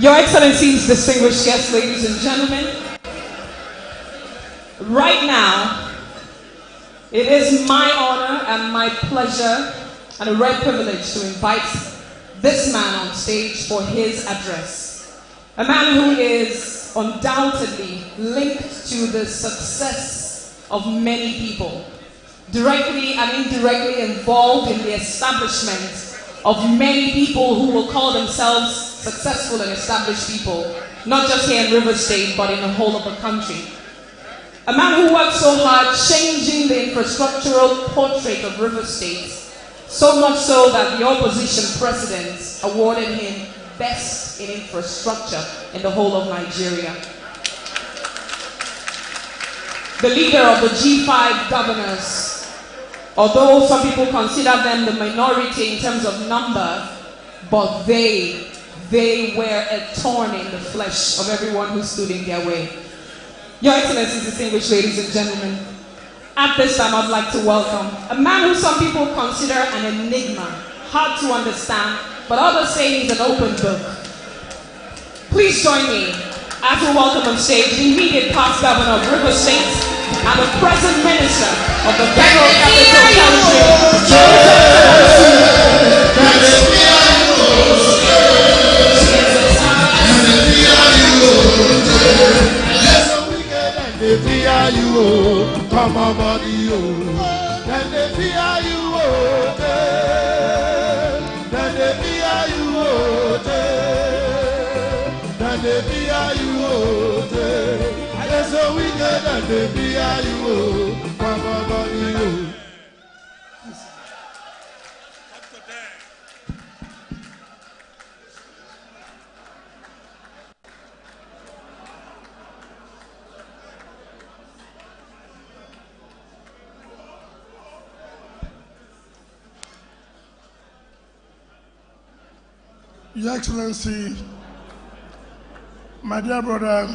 Your Excellencies, distinguished guests, ladies and gentlemen, right now, it is my honor and my pleasure and a rare privilege to invite this man on stage for his address. A man who is undoubtedly linked to the success of many people, directly and indirectly involved in the establishment of many people who will call themselves successful and established people, not just here in River State, but in the whole of the country. A man who worked so hard changing the infrastructural portrait of River State, so much so that the opposition president awarded him best in infrastructure in the whole of Nigeria. The leader of the G5 governors, although some people consider them the minority in terms of number, but they were a thorn in the flesh of everyone who stood in their way. Your Excellencies, distinguished ladies and gentlemen, at this time I'd like to welcome a man who some people consider an enigma, hard to understand, but others say he's an open book. Please join me as we welcome on stage the immediate past governor of River State and the present minister of the Federal Capital Your Excellency, my dear brother,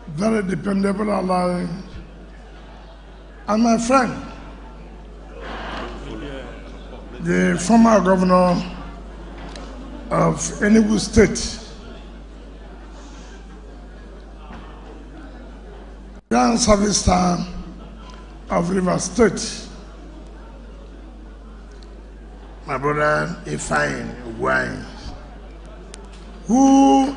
very dependable ally, and my friend, the former governor of Enugu State, Grand Service Star of River State, my brother Ifeanyi Ugwuanyi, who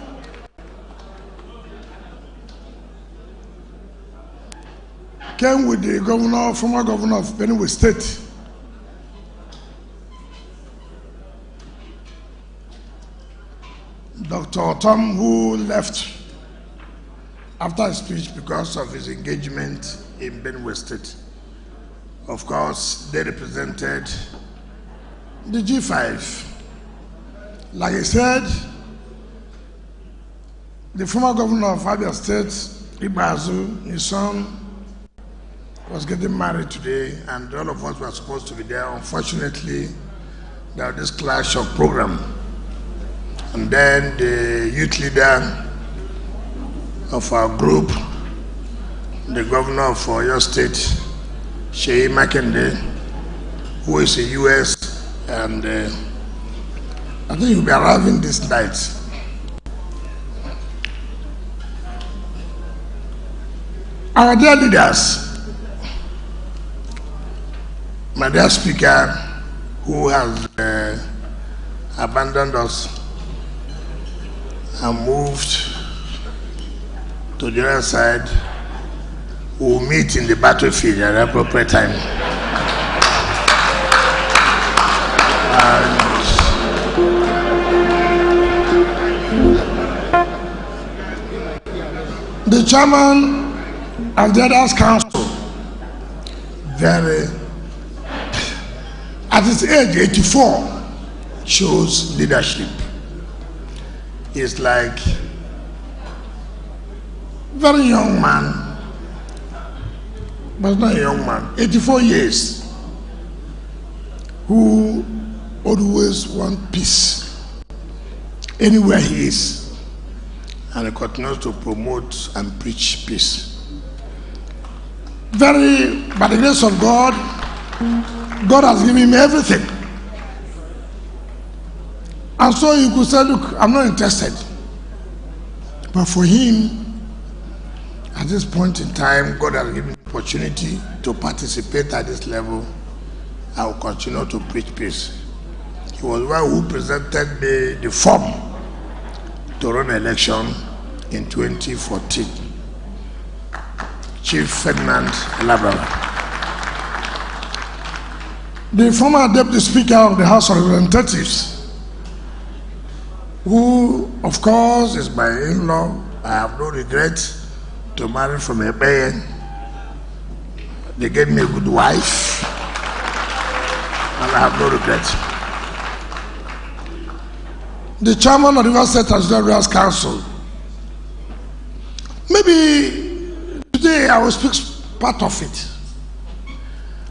came with the former governor of Benue State, Dr. Tom, who left after his speech because of his engagement in Benue State. Of course, they represented the G5. Like I said, the former governor of Abia State, Ibazu, his son, was getting married today, and all of us were supposed to be there. Unfortunately, there was this clash of program. And then the youth leader of our group, the governor of Oyo State, Seyi Makinde, who is in US, and I think he'll be arriving this night. Our dear leaders, my dear speaker, who has abandoned us and moved to the other side, will meet in the battlefield at the appropriate time. The chairman of the Others Council, at his age, 84, shows leadership. He's like very young man, but not a young man, 84 years, who always wants peace anywhere he is, and he continues to promote and preach peace. By the grace of God, God has given him everything. And so you could say, look, I'm not interested. But for him, at this point in time, God has given me the opportunity to participate at this level. I will continue to preach peace. He was one who presented me the form to run election in 2014. Chief Ferdinand Elabra. The former Deputy Speaker of the House of Representatives, who, of course, is my in-law. I have no regret to marry from a man. They gave me a good wife, and I have no regret. The chairman of the River State Transitory Council. Maybe today I will speak part of it,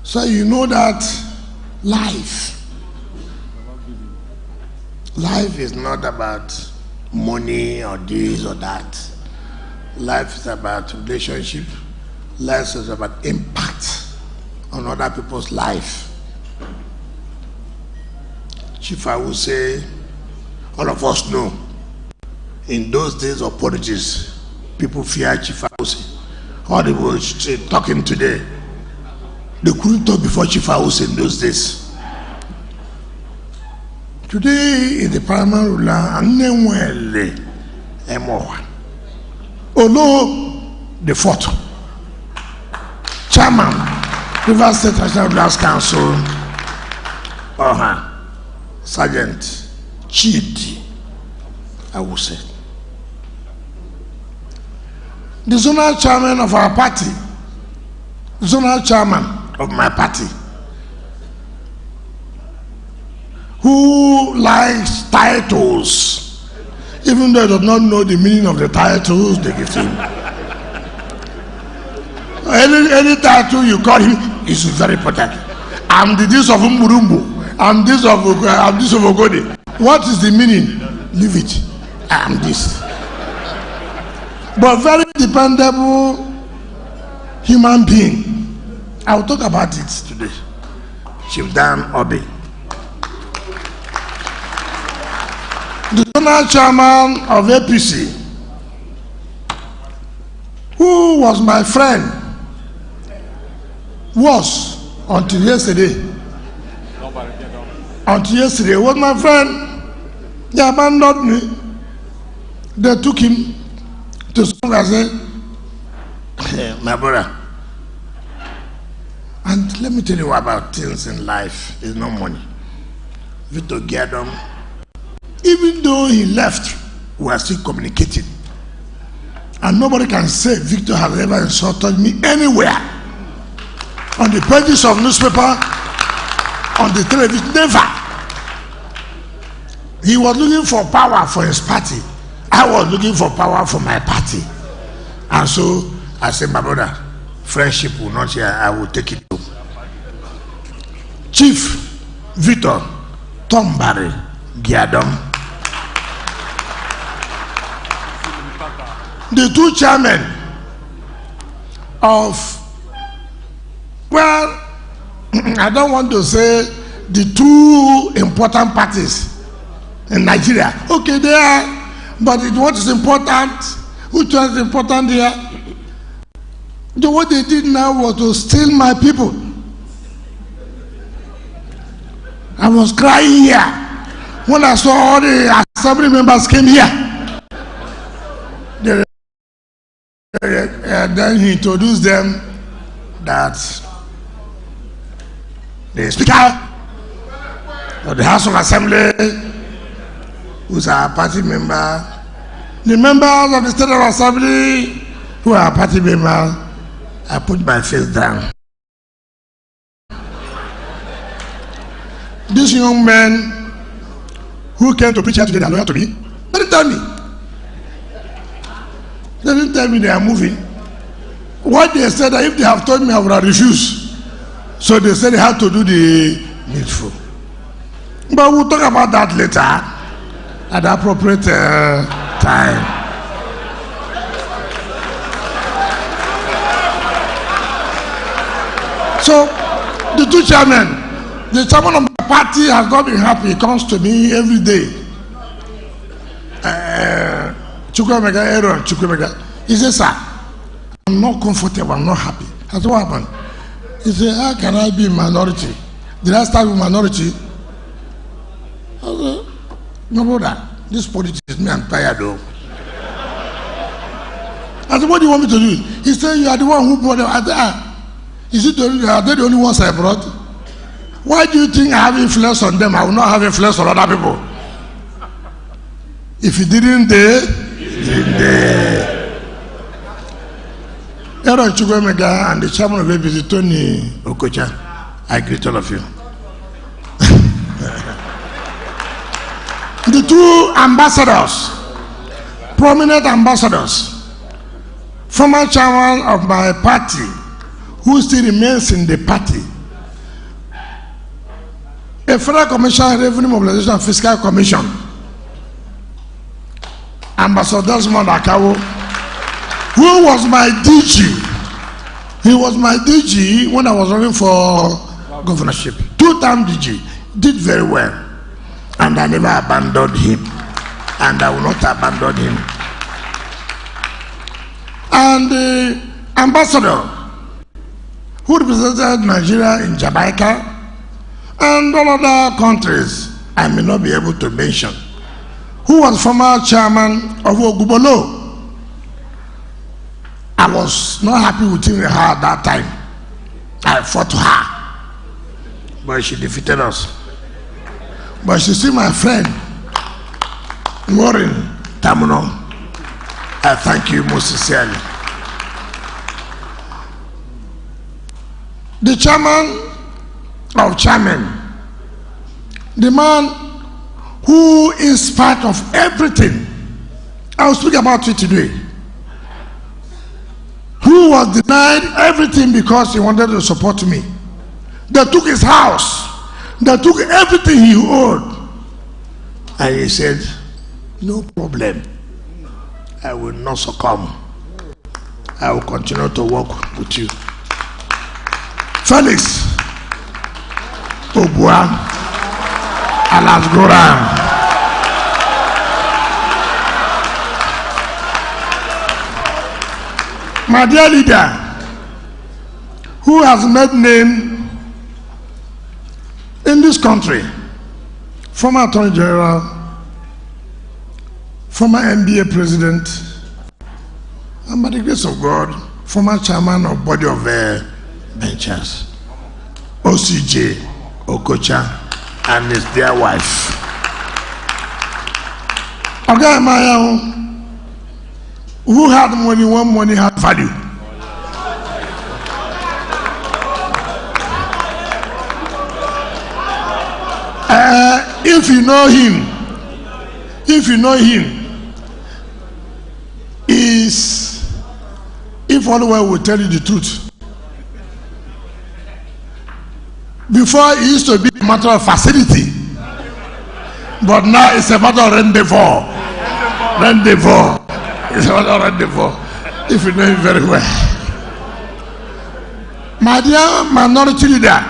so you know that life is not about money or this or that. Life is about relationship. Life is about impact on other people's life. Chief, I will say, all of us know, in those days of politics, people fear Chief Awusi. All the people talking today, they couldn't talk before Chief Awusi in those days. Today is the paramount ruler, and Nenwele Emowa. Although the fourth chairman, River State National Rulers Council, Sergeant Chidi, I will say. The zonal chairman of our party, zonal chairman of my party, who likes titles, even though he does not know the meaning of the titles they give him. Any title you call him is very important. I'm the this of Umburumbu, I'm this of Ogode. What is the meaning? Leave it. I am this. But very dependable human being. I will talk about it today. Chief Dan Obi, the zonal chairman of APC, who was my friend, was until yesterday. Until yesterday was my friend. They abandoned me. They took him to school and said, my brother. And let me tell you about things in life. It's no money. Victor Giadom, even though he left, we are still communicating. And nobody can say Victor has ever insulted me anywhere. On the pages of newspaper, on the television, never. He was looking for power for his party. I was looking for power for my party. And so I said, my brother, friendship will not share. I will take it too. Chief Victor Tombari Giadom, the two chairmen of, well, I don't want to say the two important parties in Nigeria. Okay, they are, but what is important, which was important here, what they did now was to steal my people. I was crying here when I saw all the assembly members came here. Then he introduced them that the Speaker of the House of Assembly, who's our party member, the members of the State of Assembly, who are party members, I put my face down. This young man who came to preach here today, they are loyal to me. They didn't tell me. They didn't tell me they are moving. What they said, that if they have told me, I would have refused. So they said they had to do the needful. But we'll talk about that later at the appropriate time. So the two chairmen, the chairman of my party has not been happy. He comes to me every day Chukwemeka, Aaron Chukwemeka. He said, sir, I'm not comfortable, I'm not happy. I said, what happened? He said, how can I be a minority? Did I start with minority? I said, no, brother, this politics, me, I'm tired though. I said, what do you want me to do? He said, you are the one who brought them. I said, is it are they the only ones I brought? Why do you think I have influence on them? I will not have influence on other people. If he didn't, they Aaron Chukwemeka and the chairman of FCT, Tony Okocha, I greet all of you. The two ambassadors, prominent ambassadors, former chairman of my party, who still remains in the party, a Federal Commission, Revenue Mobilization and Fiscal Commission, Ambassador Desmond Akawo, who was my DG. He was my DG when I was running for governorship. 2-time DG. Did very well. And I never abandoned him. And I will not abandon him. And the ambassador who represented Nigeria in Jamaica and all other countries I may not be able to mention, who was former chairman of Ogubolo. I was not happy with her at that time. I fought her, but she defeated us. But she's still my friend, Maureen Tamuno. I thank you most sincerely. The chairman of chairmen, the man who, in spite of everything, I will speak about it today, who was denied everything because he wanted to support me. They took his house, they took everything he owed, and he said, no problem, I will not succumb. I will continue to work with you. Felix Obua Alasgoran, my dear leader, who has made name in this country, former Attorney General, former NBA President, and by the grace of God, former Chairman of Body of Benchers, OCJ Okocha, and his dear wife. Okay, Maya, who had money when money had value. If you know him, is, if Oliver will tell you the truth. Before it used to be a matter of facility, but now it's a matter of rendezvous. It's a matter of rendezvous, if you know him very well. My dear minority leader,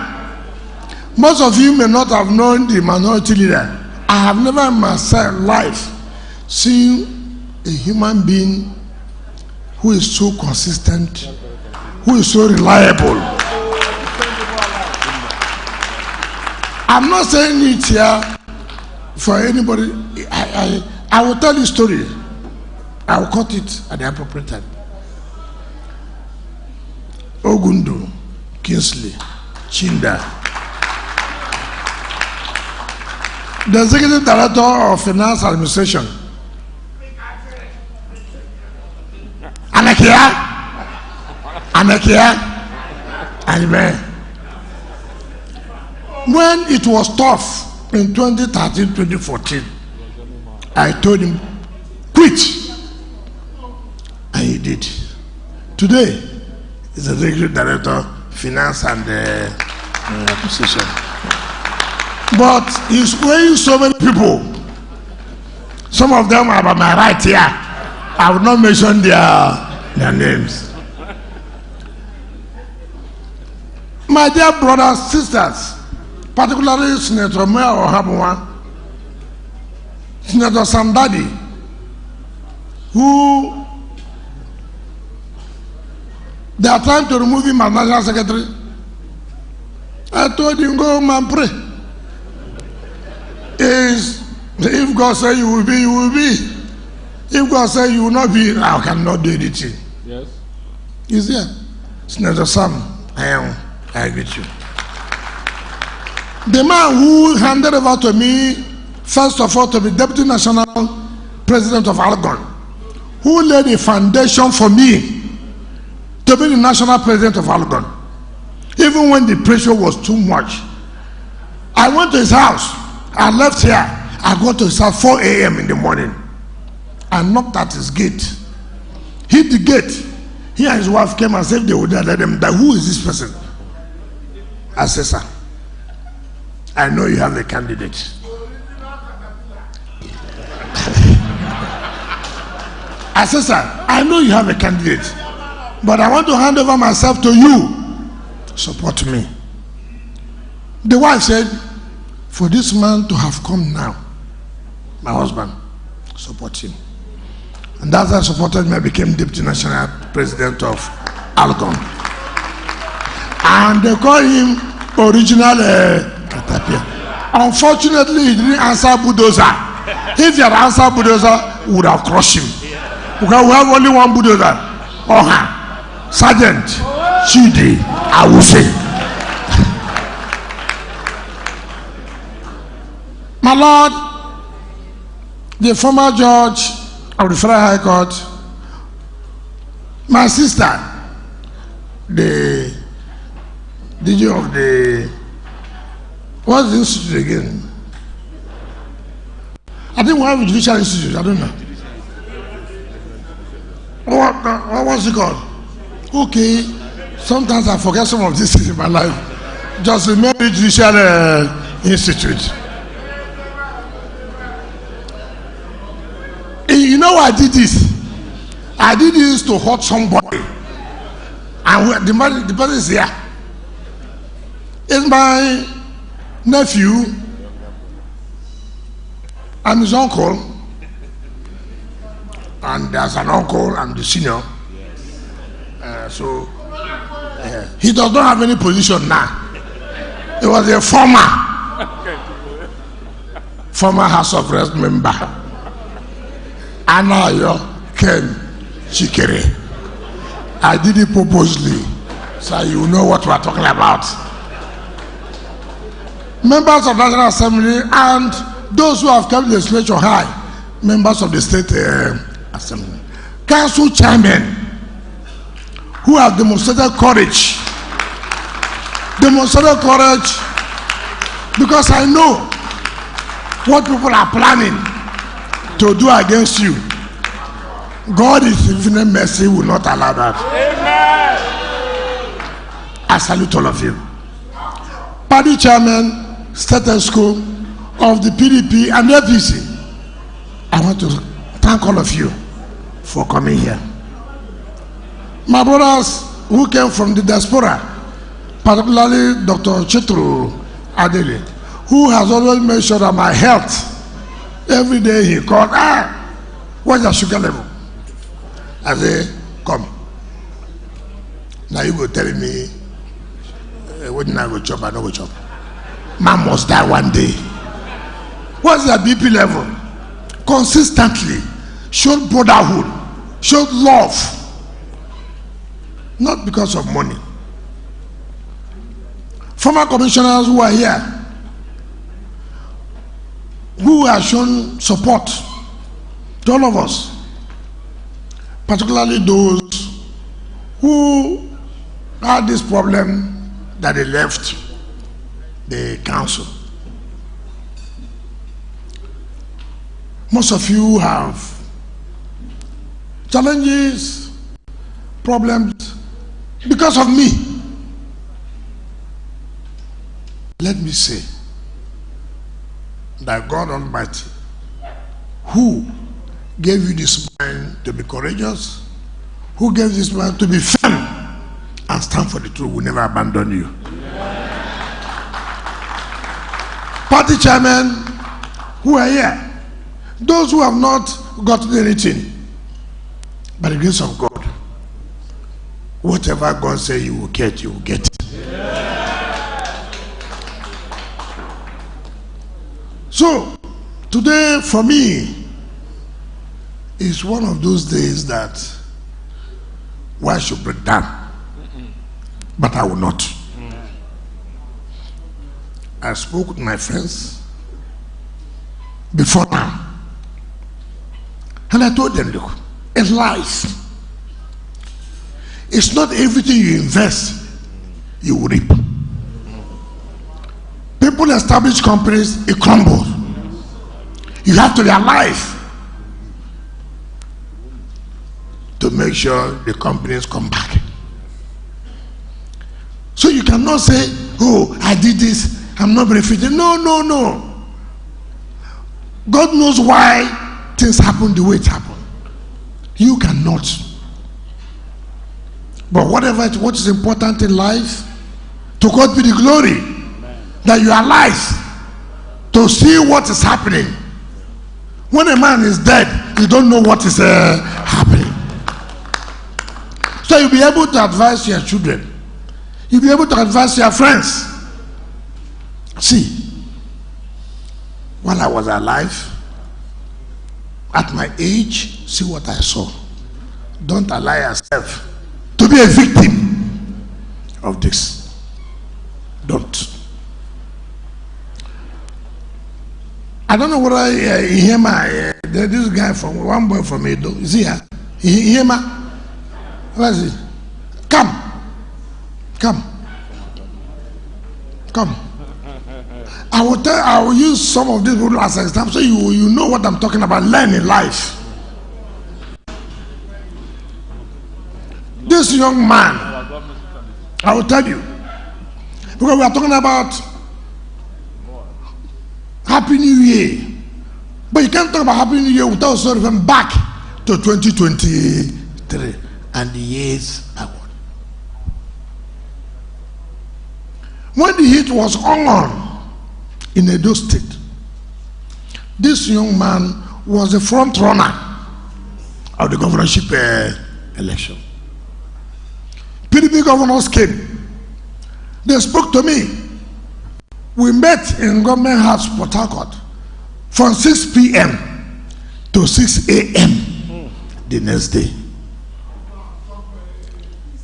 most of you may not have known the minority leader. I have never in my life seen a human being who is so consistent, who is so reliable. I'm not saying it here for anybody. I will tell you a story. I will cut it at the appropriate time. Ogundu, Kingsley, Chinda, the Executive Director of Finance Administration, Anakia, and when it was tough in 2013-2014, I told him, quit. And he did. Today, he's the Executive Director, Finance and Acquisition. But he's weighing so many people. Some of them are by my right here. I will not mention their names. My dear brothers, sisters, particularly Senator Mayor Ohabunwa, Senator Sandadi, who they are trying to remove him as national secretary. I told him, go home and pray. If God says you will be, you will be. If God says you will not be, I cannot do anything. Yes. He's here. Senator Sam, I agree with you. The man who handed over to me, first of all, to be Deputy National President of Harcourt, who laid a foundation for me to be the National President of Harcourt, even when the pressure was too much. I went to his house. I left here. I got to his house 4 a.m. in the morning. I knocked at his gate. Hit the gate. He and his wife came and said they would let them die. Who is this person? I said, sir, I know you have a candidate. I said, sir, I know you have a candidate, but I want to hand over myself to you. Support me. The wife said, for this man to have come now, my husband, support him. And that's how I supported me. I became Deputy National President of Harcourt. And they call him original Katapia. Unfortunately, he didn't answer bulldozer. If he had answered bulldozer, we would have crushed him. Because we have only one bulldozer. Sergeant Chidi Awuse. My Lord, the former judge of the Federal High Court, my sister, the DJ of the, what's the institute again? I think we have a judicial institute, I don't know. What was it called? Okay, sometimes I forget some of these things in my life. Just remember the judicial institute. You know why I did this? I did this to hurt somebody. And the person is here. It's my nephew and his uncle. And there's an uncle, I'm the senior. He does not have any position now. He was a former House of Reps member. Anayo Ken Chikere. I did it purposely, so you know what we are talking about. Members of the National Assembly and those who have kept the legislature high, members of the State Assembly, council chairmen who have demonstrated courage, because I know what people are planning to do against you. God is infinite mercy, will not allow that. Amen. I salute all of you. Party chairman, status quo of the PDP and the FCT. I want to thank all of you for coming here. My brothers who came from the diaspora, particularly Dr. Chitru Adele, who has always made sure that my health, every day he called, what's your sugar level? I say, come. Now you go telling me, when I go chop, I don't go chop. Man must die one day. What's your BP level? Consistently showed brotherhood, showed love, not because of money. Former commissioners who are here, who have shown support to all of us, particularly those who had this problem that they left the council. Most of you have challenges, problems because of me. Let me say that God Almighty, who gave you this mind to be courageous, who gave this mind to be firm and stand for the truth, will never abandon you. Party chairmen who are here, those who have not gotten anything, By the grace of God, whatever God says you will get, you will get. So, today for me is one of those days that why should break down, but I will not. I spoke with my friends before now, and I told them, look, in life, it's not everything you invest you will reap. People establish companies, it crumbles. You have to realize to make sure the companies come back. So you cannot say, oh, I did this, I'm not benefiting. No, no, no. God knows why things happen the way it happened. You cannot. But what is important in life, to God be the glory. Amen. That you are alive to see what is happening. When a man is dead, you don't know what is happening. So you'll be able to advise your children. You'll be able to advise your friends. See, while I was alive, at my age, see what I saw. Don't allow yourself to be a victim of this. Don't. I don't know whether you hear this guy from one boy from Edo. Is he here? You hear me? Where is he? Come. I will use some of these people as examples so you know what I'm talking about. Learn in life. This young man, I will tell you, because we are talking about Happy New Year, but you can't talk about Happy New Year without sort of going back to 2023 and the years backward. When the heat was on in Edo State, this young man was the front runner of the governorship election. PDP governors came. They spoke to me. We met in Government House, Port Harcourt, from 6 p.m. to 6 a.m. the next day.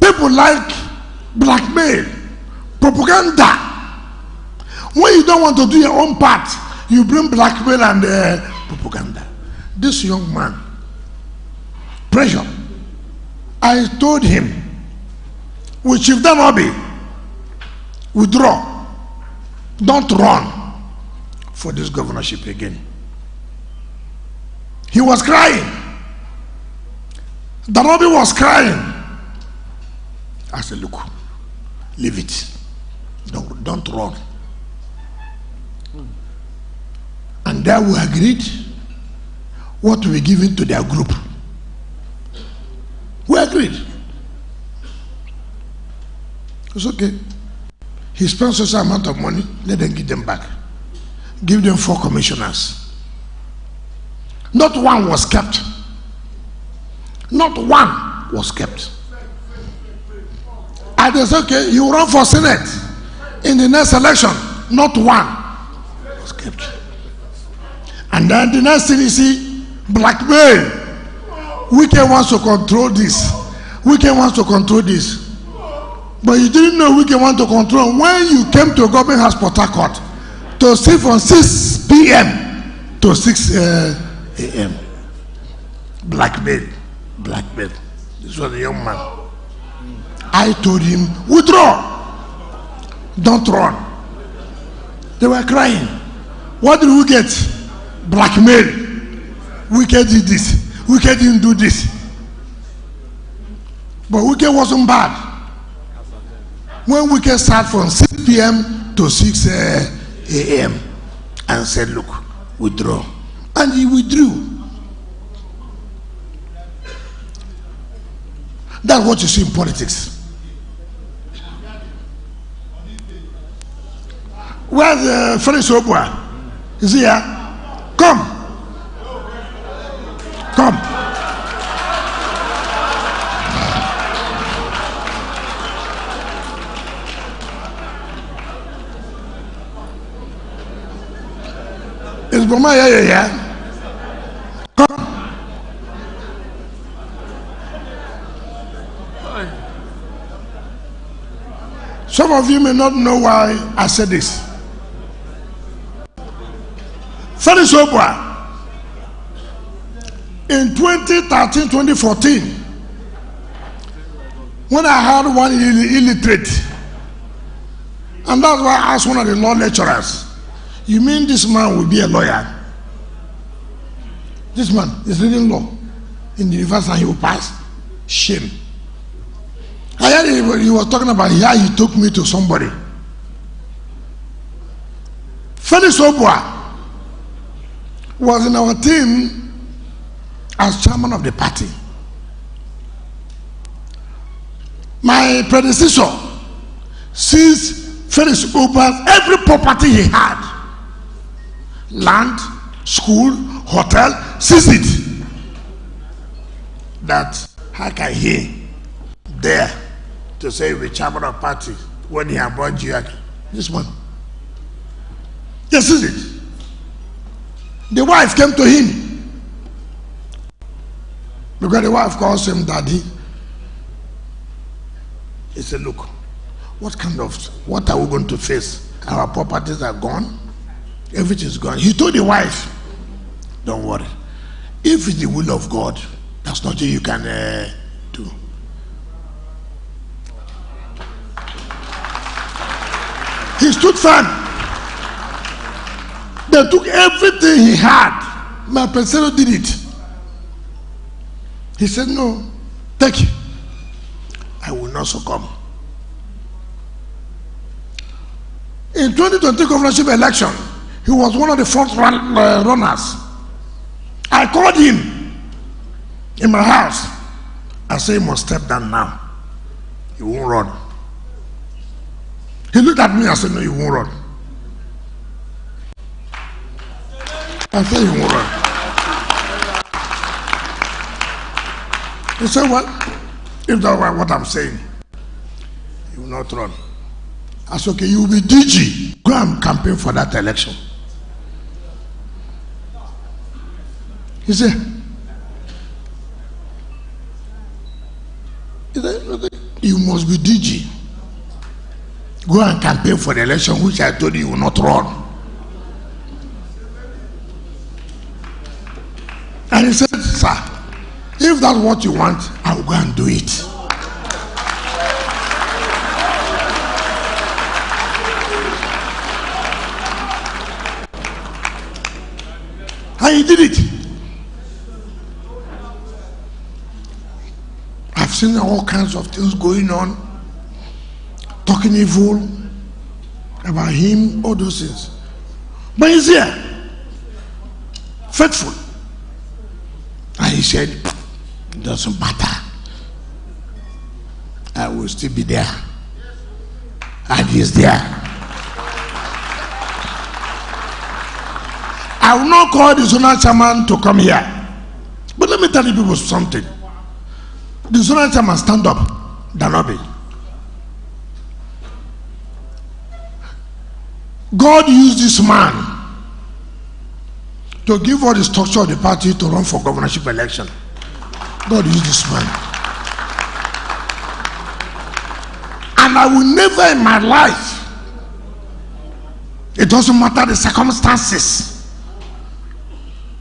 People like blackmail, propaganda. When you don't want to do your own part, you bring blackmail and propaganda. This young man, pressure. I told him, with Chief Danobi, withdraw. Don't run for this governorship again. He was crying. Danobi was crying. I said, look, leave it. Don't run. And there we agreed what we given to their group. We agreed. It's okay. He spent such an amount of money, let them give them back. Give them 4 commissioners. Not one was kept. Not one was kept. And they said, okay, you run for Senate in the next election. Not one was kept. And then the next thing you see, blackmail. Wike wants to control this. Wike wants to control this. But you didn't know Wike want to control when you came to Government House, Port Harcourt, to sit from 6 p.m. to 6 a.m. Blackmail. This was a young man. I told him, withdraw. Don't run. They were crying. What did we get? Blackmail. Wike did this. Wike didn't do this. But Wike wasn't bad. When Wike sat from 6 p.m. to 6 a.m. and said, look, withdraw. And he withdrew. That's what you see in politics. Where's Felix Obua? Is he here? Come. Some of you may not know why I said this. Very sober. In 2013, 2014, when I had one illiterate, and that's why I asked one of the law lecturers, you mean this man will be a lawyer? This man is reading law in the university and he will pass? Shame. I heard he was talking about how he took me to somebody. Felix Obua was in our team as chairman of the party. My predecessor seized Felix Obua's every property he had. Land, school, hotel, seized it. That how can he dare to say with chairman of party when he had brought GIAC? This one. Yes, is it? The wife came to him because the wife calls him daddy. He said, look, what are we going to face? Our properties are gone. Everything is gone. He told the wife, don't worry. If it's the will of God, there's nothing you can do. He stood firm. They took everything he had. My predecessor did it. He said, no, take it. I will not succumb. In 2020 governorship election, he was one of the front runners. I called him in my house. I said, he must step down now. He won't run. He looked at me and said, no, you won't run. I said, you won't run. He said, what? If that's what I'm saying, you will not run. I said, okay, you will be DG. Go and campaign for that election. He said, you must be DG. Go and campaign for the election, which I told you will not run. And he said, sir, if that's what you want, I'll go and do it. And he did it. I've seen all kinds of things going on, talking evil about him, all those things. But he's here, faithful. And he said, it doesn't matter. I will still be there. And he's there. I will not call the zonal chairman to come here. But let me tell you people something. The zonal chairman stand up, Danobi. God used this man to give all the structure of the party to run for governorship election. God used this man. And I will never in my life, it doesn't matter the circumstances,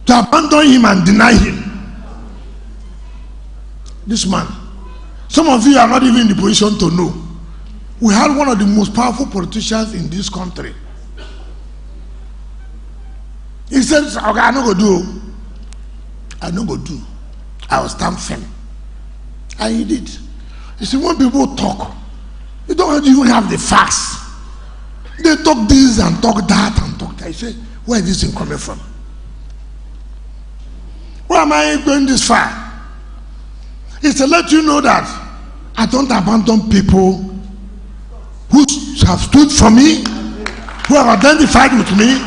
to abandon him and deny him. This man, some of you are not even in the position to know. We had one of the most powerful politicians in this country. He said, okay, I'm not going to do. I'm not going to do. I will stand firm. And he did. You see, when people talk, you don't even have the facts. They talk this and talk that and talk that. You say, where is this thing coming from? Why am I going this far? It's to let you know that I don't abandon people who have stood for me, who have identified with me.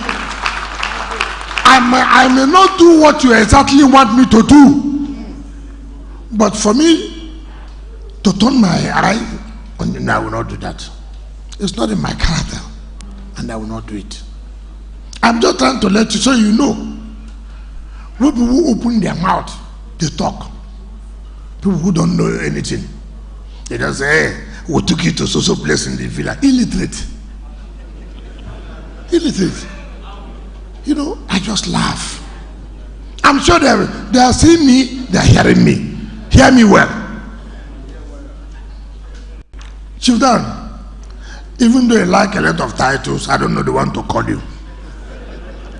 I may not do what you exactly want me to do, but for me to turn my eye on you, I will not do that. It's not in my character, and I will not do it. I'm just trying to let you so you know. People who open their mouth, they talk. People who don't know anything, they just say, hey, we took you to so place in the villa. Illiterate. You know, I just laugh. I'm sure they are seeing me, they are hearing me. Hear me well. Chief Dan, even though you like a lot of titles, I don't know the one to call you.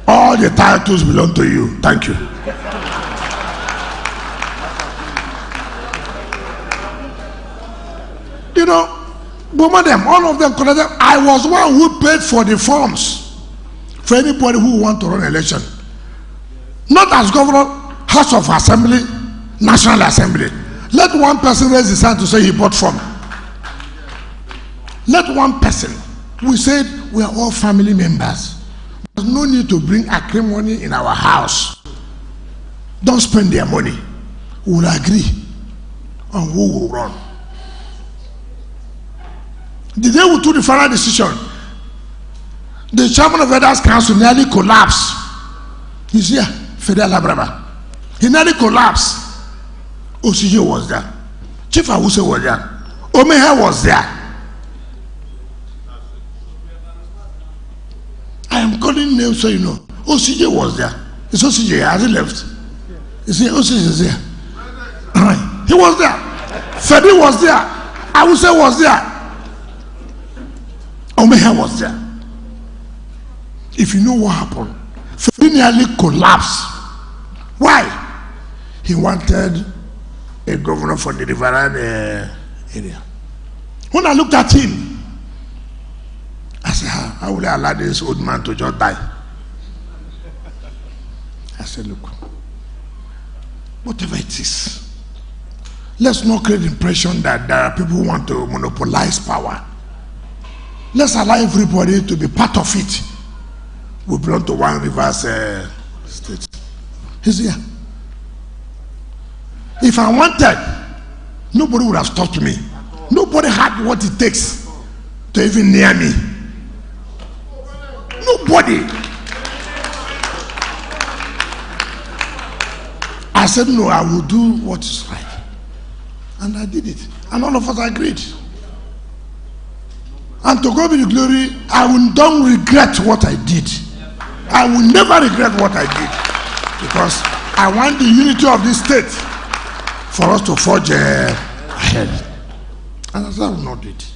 All the titles belong to you. Thank you. You know, all of them connected. I was one who paid for the forms for anybody who want to run election. Not as governor, House of Assembly, National Assembly. Let one person raise his hand to say he bought form. Let one person. We said we are all family members. There's no need to bring acrimony in our house. Don't spend their money. We'll agree on who will run. The day we took the final decision, the chairman of Elders Council nearly collapsed. He's here, Fidel Abraba. He nearly collapsed. Osije was there. Chief Awuse was there. Omehe was there. I am calling names so you know. Osije was there. It's Osije. Has he left? Is he? Osije is here. He was there. Fedi was there. Awuse was there. Omehe was there. If you know what happened, Fedi nearly collapsed. Why? He wanted a governor for the Riverine area. When I looked at him, I said, how will I allow this old man to just die? I said, look, whatever it is, let's not create the impression that there are people who want to monopolize power. Let's allow everybody to be part of it. We belong to one Rivers state. He's here. If I wanted, nobody would have stopped me. Nobody had what it takes to even near me. Nobody. I said, no, I will do what is right. And I did it. And all of us agreed. And to God be the glory, don't regret what I did. I will never regret what I did. Because I want the unity of this state for us to forge ahead. And that's how I will not do it.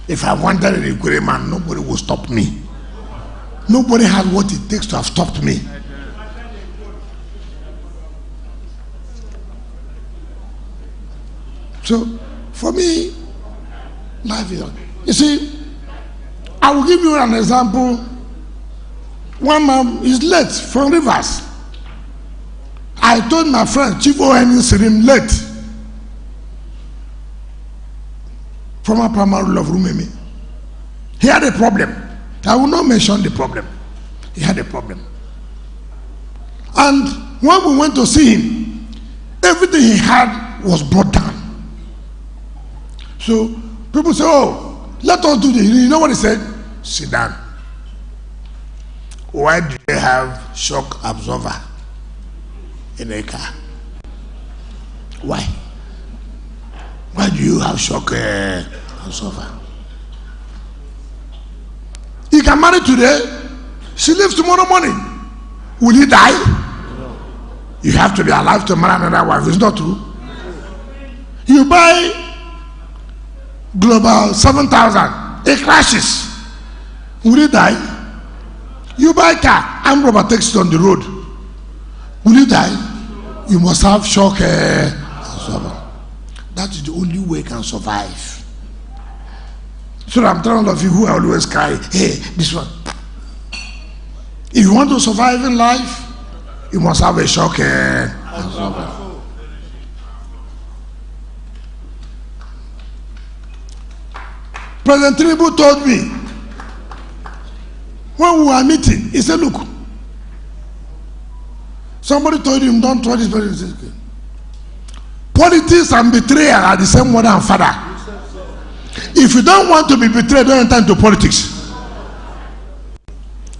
If I wanted an great man, nobody will stop me. Nobody had what it takes to have stopped me. So, for me, life is on. You see, I will give you an example. One man is late from Rivers. I told my friend, Chief O.N. Sirim, late. Former primary of Rumemi. He had a problem. I will not mention the problem. He had a problem. And when we went to see him, everything he had was brought down. So people say, oh, let us do this. You know what he said? Sit down. Why do they have shock absorber in a car? Why? Why do you have shock absorber? He can marry today, she lives tomorrow morning. Will he die? No. You have to be alive to marry another wife. It's not true. You buy Global 7,000, it crashes. Will he die? You buy a car, armed robber takes it on the road. Will you die? You must have shock absorber. That is the only way you can survive. So I'm telling all of you who always cry, hey, this one. If you want to survive in life, you must have a shock absorber. President Tinubu told me when we were meeting, he said, look, somebody told him, don't try this president. Politics and betrayal are the same mother and father. If you don't want to be betrayed, don't enter into politics.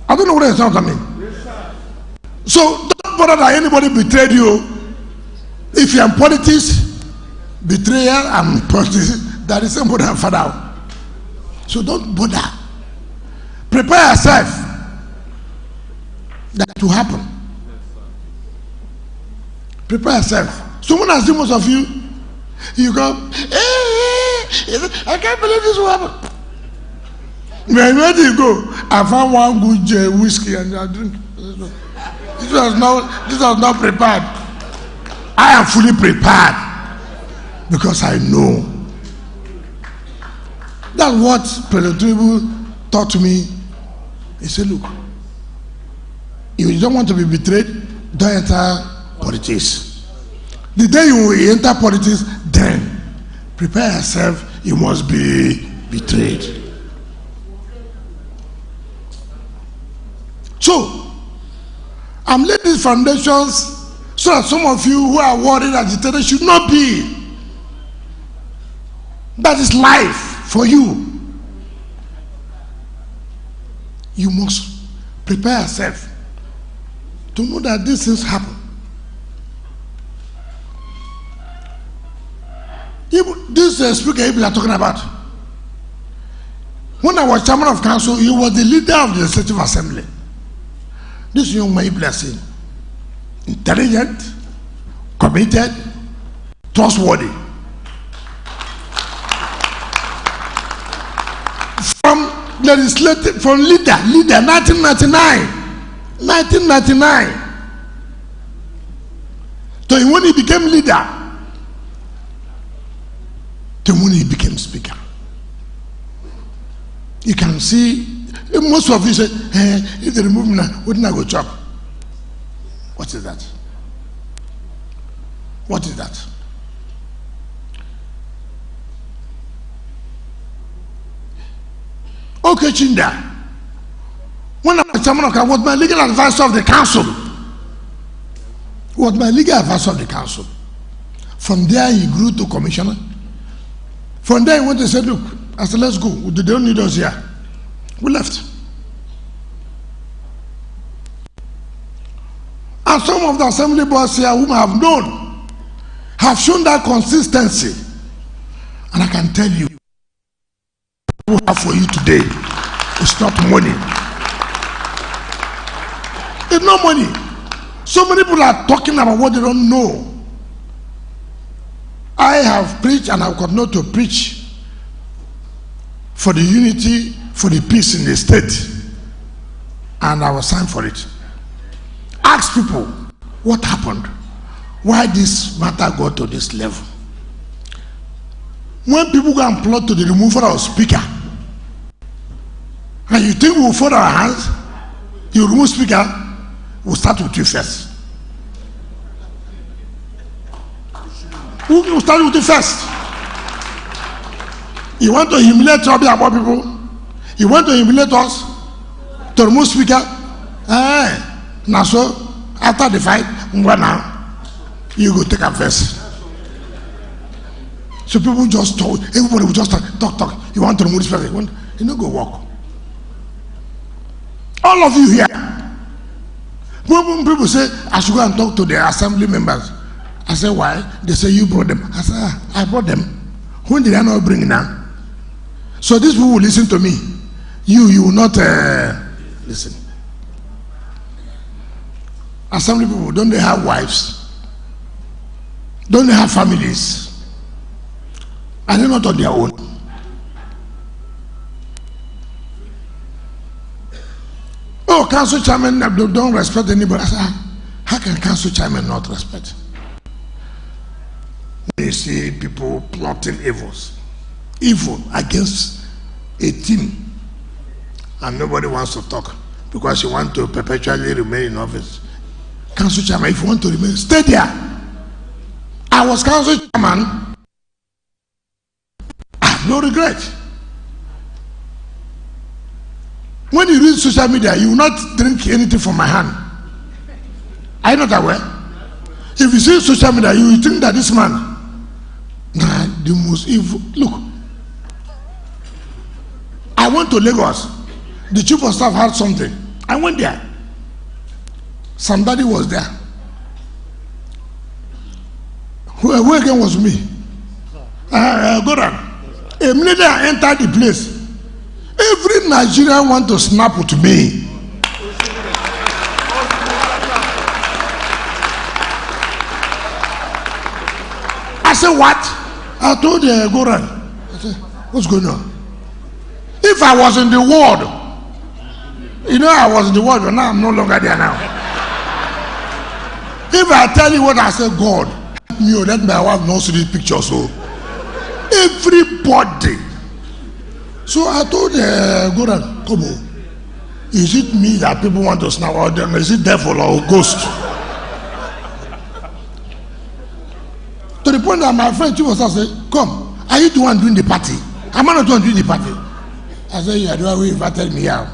I don't know what it sounds. I mean, so don't bother that anybody betrayed you. If you're in politics, betrayal and politics, that is somebody and father. So don't bother. Prepare yourself that to happen. Prepare yourself. Someone has seen most of you. You go, I can't believe this will happen. Where do you go? I found one good whiskey and I drink. This was not prepared. I am fully prepared because I know. That's what President Tinubu taught me. He said, look, if you don't want to be betrayed, don't enter politics. The day you enter politics, then prepare yourself, you must be betrayed. So, I'm laying these foundations so that some of you who are worried, agitated, should not be. That is life for you. You must prepare yourself to know that these things happen. This speaker people are talking about, when I was chairman of council, he was the leader of the legislative assembly. This young man people are saying, intelligent, committed, trustworthy. From leader 1999 to when he became leader to when he became speaker. You can see most of you say, if they remove me now, wouldn't I go chop? What is that? What is that? Okay, Chinda. When I was chairman of council, was my legal advisor of the council. Was my legal advisor of the council. From there, he grew to commissioner. From there, he went and said, look, I said, let's go. They don't need us here. We left. And some of the assembly boys here whom I have known have shown that consistency. And I can tell you, what we have for you today is not money. It's not money. So many people are talking about what they don't know. I have preached and I will continue to preach for the unity, for the peace in the state. And I will sign for it. Ask people what happened, why this matter got to this level. When people go and plot to the removal of speaker, and you think we'll fold our hands, you remove speaker, we'll start with you first. We'll start with you first. You want to humiliate all the about people? You want to humiliate us to remove speaker? Now so, after the fight, now, you go take a first. So people just talk, everybody will just talk. You want to remove this person? You don't go walk. All of you here. When people say, I should go and talk to the assembly members. I say, why? They say, you brought them. I say, I brought them. When did I not bring them? So these people will listen to me. You will not listen. Assembly people, don't they have wives? Don't they have families? Are they not on their own? Oh, council chairman don't respect anybody. I said, how can council chairman not respect? When you see people plotting evil against a team, and nobody wants to talk because you want to perpetually remain in office. Council chairman, if you want to remain, stay there. I was council chairman. I have no regret. When you read social media, you will not drink anything from my hand. Are you not aware? If you see social media, you will think that this man, the most evil. Look, I went to Lagos. The chief of staff had something. I went there. Somebody was there. Who again was me? Go on. A minute I entered the place. Every Nigerian want to snap with me. I said, what? I told the Goran. I said, what's going on? If I was in the world, you know I was in the world, but now I'm no longer there now. If I tell you what I said, God, you let my wife not see this picture, so everybody. So I told Goran, come on. Is it me that people want to snap out them? Is it devil or ghost? To the point that my friend was saying, come, are you the one doing the party? Am I not the one doing the party? I said, yeah, the one who invited me out.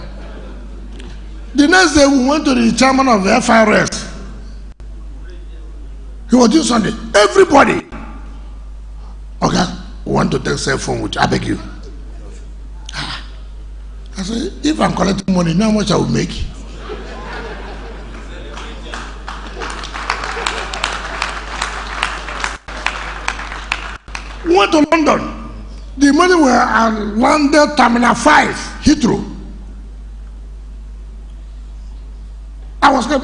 The next day we went to the chairman of the FRS. He was doing something. Everybody. Okay, we want to take cell phone with, I beg you. I said, if I'm collecting money, how much I will make? We went to London. The money were at London Terminal 5, Heathrow. I was like,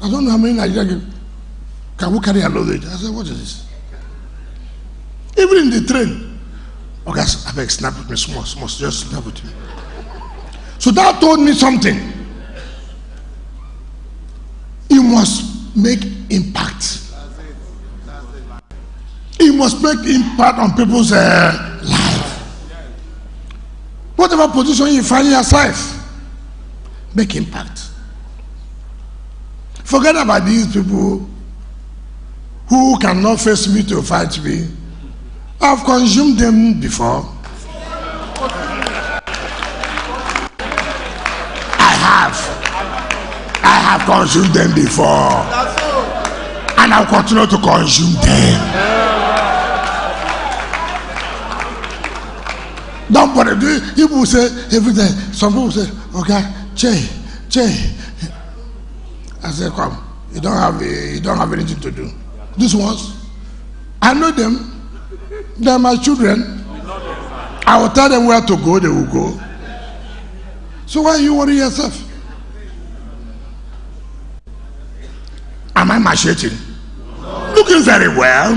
I don't know how many Nigerians can we carry a luggage. I said, what is this? Even in the train. Okay, I beg, snap with me, small, just snap with me. So that told me something. You must make impact. You must make impact on people's life. Whatever position you find yourself, make impact. Forget about these people who cannot face me to fight me. I've consumed them before. I have consumed them before. And I'll continue to consume them. Don't bother. People say every day, some people say, okay, Che. I say, come, you don't have anything to do. These ones, I know them. They're my children. I will tell them where to go, they will go. So why you worry yourself? Am I macheting? Looking very well.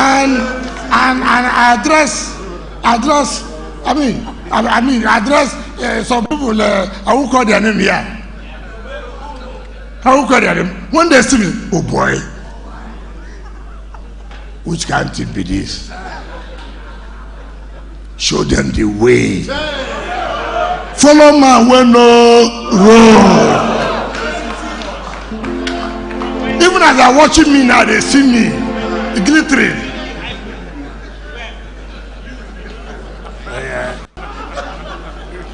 And address some people. I will call their name here. I will call their name. When they see me, oh boy, which can't it be this? Show them the way. Follow my way, no road. Even as they're watching me now, they see me glittering.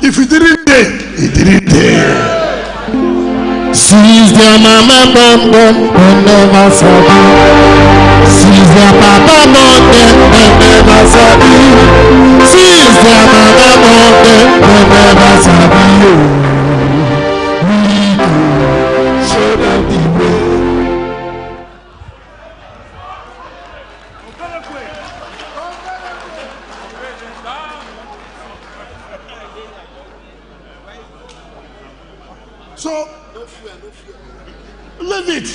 If it didn't day, it didn't day. Since their mama born them, they never sabi. Since their papa born them, they never sabi. Since their mama born them, they never sabi. We do show them the way. So, leave it.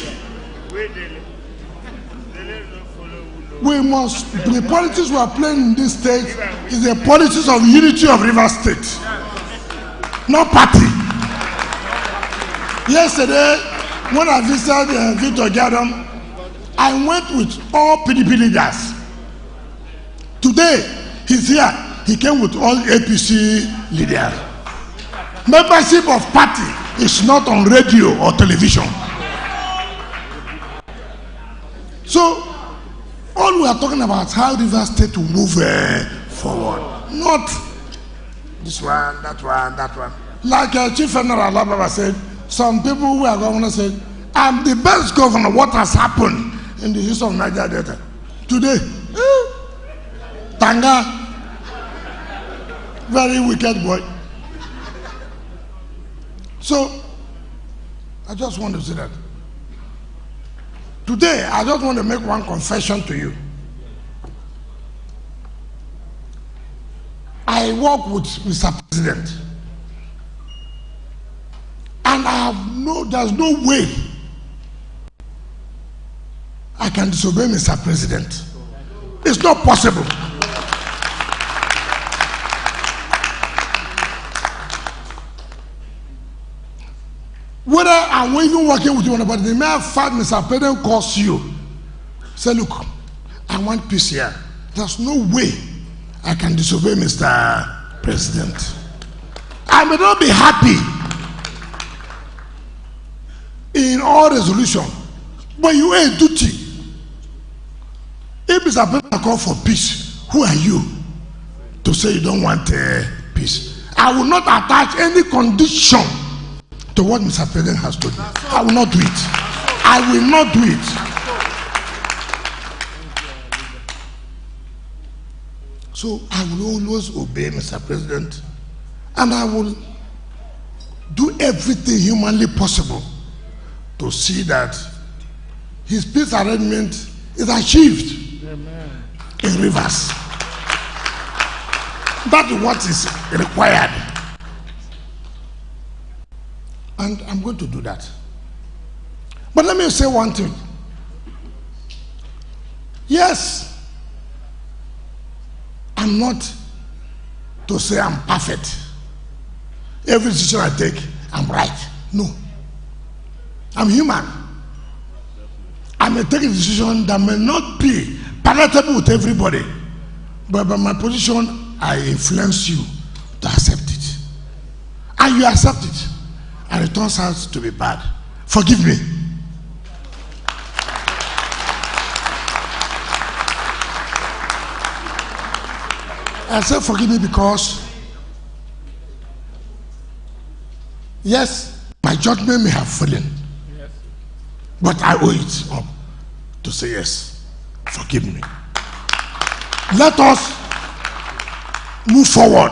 We must, the politics we are playing in this state is the politics of unity of Rivers State, not party. Yesterday, when I visited Victor Gadam, I went with all PDP leaders. Today, he's here. He came with all APC leaders. Membership of party is not on radio or television. So, all we are talking about is how Rivers State to move forward. Not this one, that one, that one. Like Chief General Alababa said, some people who are governors said, I'm the best governor. What has happened in the history of Niger Delta? Today, Tanga, Very wicked boy. So, I just want to say that. Today, I just want to make one confession to you. I work with Mr. President. And there's no way I can disobey Mr. President. It's not possible. Whether I'm even working with you, but the mere fact Mr. President calls you, say, look, I want peace here. There's no way I can disobey Mr. President. I may not be happy in all resolution, but you owe a duty. If Mr. President calls for peace, who are you to say you don't want peace? I will not attach any condition to what Mr. President has told me. I will not do it. I will not do it. So I will always obey Mr. President, and I will do everything humanly possible to see that his peace arrangement is achieved. Amen. In Rivers. That is what is required. And I'm going to do that. But let me say one thing. Yes, I'm not to say I'm perfect. Every decision I take, I'm right. No. I'm human. I may take a decision that may not be palatable with everybody, but by my position, I influence you to accept it. And you accept it. And it turns out to be bad. Forgive me. I say forgive me because, yes, my judgment may have fallen. Yes. But I owe it up to say yes, forgive me. Let us move forward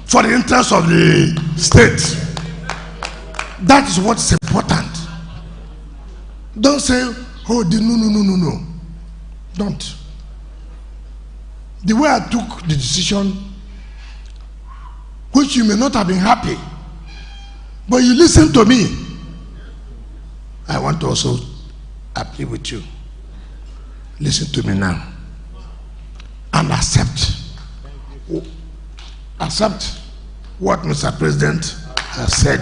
for the interest of the state. That is what's important. Don't say, oh, no. Don't. The way I took the decision, which you may not have been happy, but you listen to me, I want to also appeal with you. Listen to me now. And accept what Mr. President has said.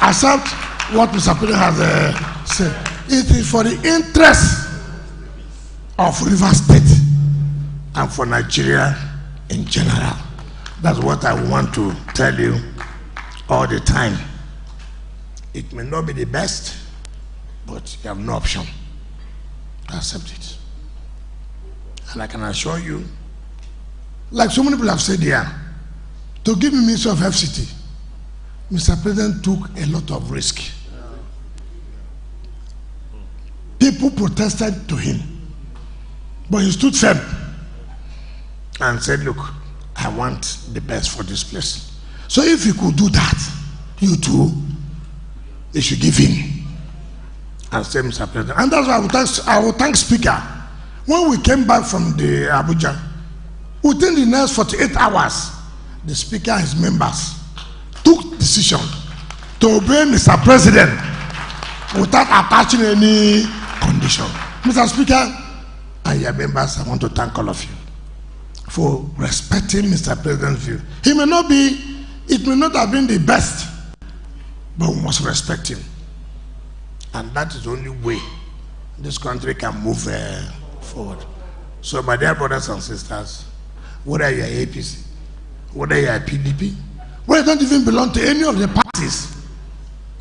Accept what Mr. President has said. It is for the interest of Rivers State and for Nigeria in general. That's what I want to tell you all the time. It may not be the best, but you have no option. Accept it. And I can assure you, like so many people have said here, to give me Minister of FCT, Mr. President took a lot of risk. People protested to him, but he stood firm and said, look, I want the best for this place. So if you could do that, you too, they should give him and say, Mr. President. And that's why I will thank Speaker. When we came back from the Abuja, within the next 48 hours, the Speaker and his members took decision to obey Mr. President without attaching any condition. Mr. Speaker and your members, I want to thank all of you for respecting Mr. President's view. It may not have been the best, but we must respect him. And that is the only way this country can move forward. So my dear brothers and sisters, whether you are APC, whether you are PDP, whether you don't even belong to any of the parties,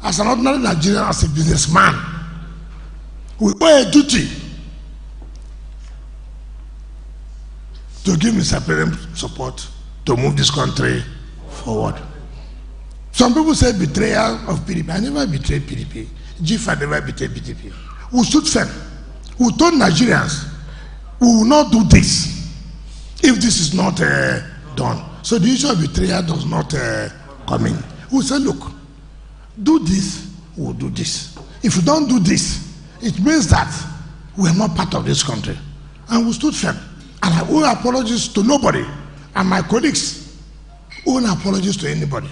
as an ordinary Nigerian, as a businessman, we owe a duty to give Mr. President support to move this country forward. Some people say betrayal of PDP. I never betrayed PDP. GFA never betrayed PDP. We stood firm. We told Nigerians, we will not do this. if this is not done. So the issue of betrayal does not come in. We say, look, do this, we'll do this. If you don't do this, it means that we are not part of this country. And we stood firm. And I owe apologies to nobody. And my colleagues owe apologies to anybody.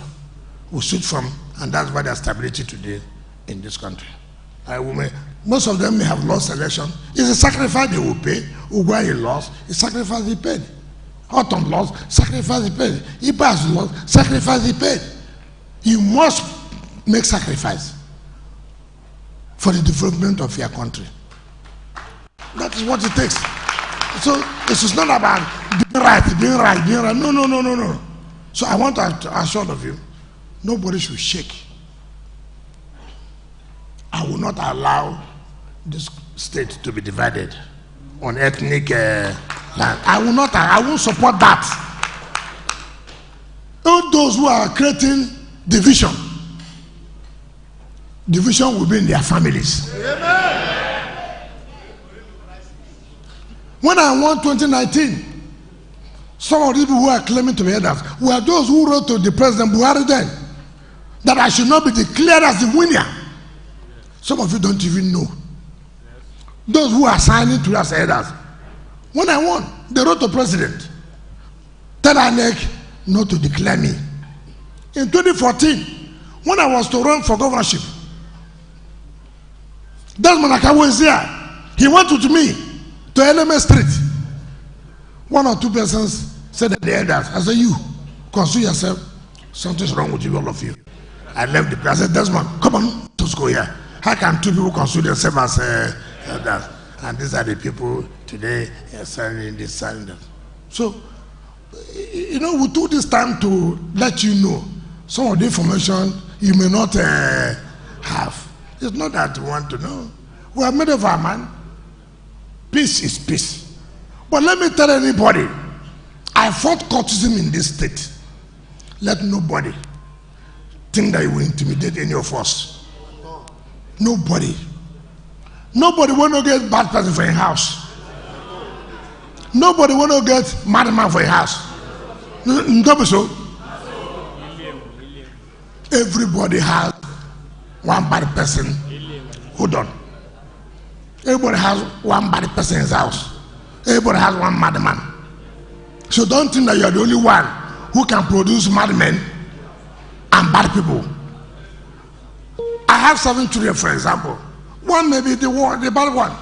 We stood firm, and that's why there's stability today in this country. Most of them may have lost election. It's a sacrifice they will pay. Ugwai lost, it's sacrifice he paid. Autumn lost, sacrifice he paid. Ibas lost, sacrifice he paid. You must make sacrifice for the development of your country. That is what it takes. So this is not about being right. No. So I want to assure all of you, nobody should shake. I will not allow this state to be divided on ethnic land. I won't support that. All those who are creating division will be in their families. Amen. When I won 2019, some of the people who are claiming to be elders were those who wrote to the President Buhari then that I should not be declared as the winner. Some of you don't even know. Those who are signing to us elders. When I won, they wrote to President, tell INEC not to declare me. In 2014, when I was to run for governorship, Desmond Akawo was there. He went with me to LMS Street. One or two persons said that the elders, I said, you, console yourself. Something's wrong with you, all of you. I left the place. I said, Desmond, come on, let's go here. How can two people console themselves as elders? And these are the people today signing this, signing that. So, we took this time to let you know some of the information you may not have. It's not that we want to know. We are made of our man. Peace is peace. But let me tell anybody, I fought cultism in this state. Let nobody think that you will intimidate any of us. Nobody. Nobody will not get bad person for a house. Nobody will not get madman for a house. So everybody has one bad person. Hold on. Everybody has one bad person in his house. Everybody has one madman. So don't think that you are the only one who can produce madmen and bad people. I have 7 children, for example. One may be the bad one.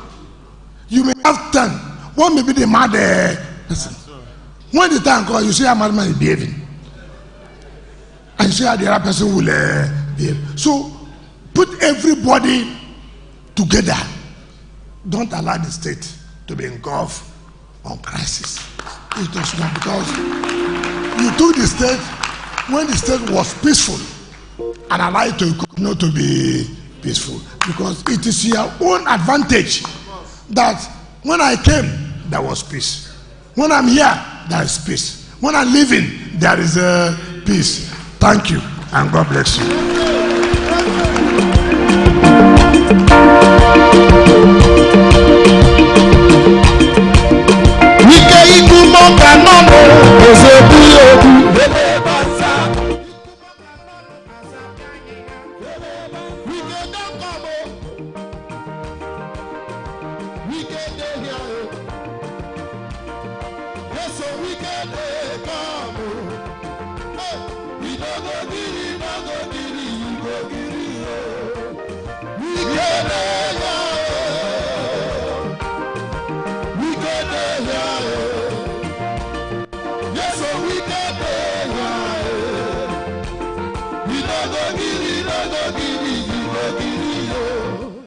You may have 10. One may be the mad person. When the time comes, you see how madman is behaving. And you see how the other person will behave. So put everybody together. Don't allow the state to be engulfed on crisis. It does not, because you took the state when the state was peaceful and allow it to continue to be peaceful, because it is your own advantage that when I came there was peace. When I'm here there is peace. When I'm leaving there is peace. Thank you and God bless you. We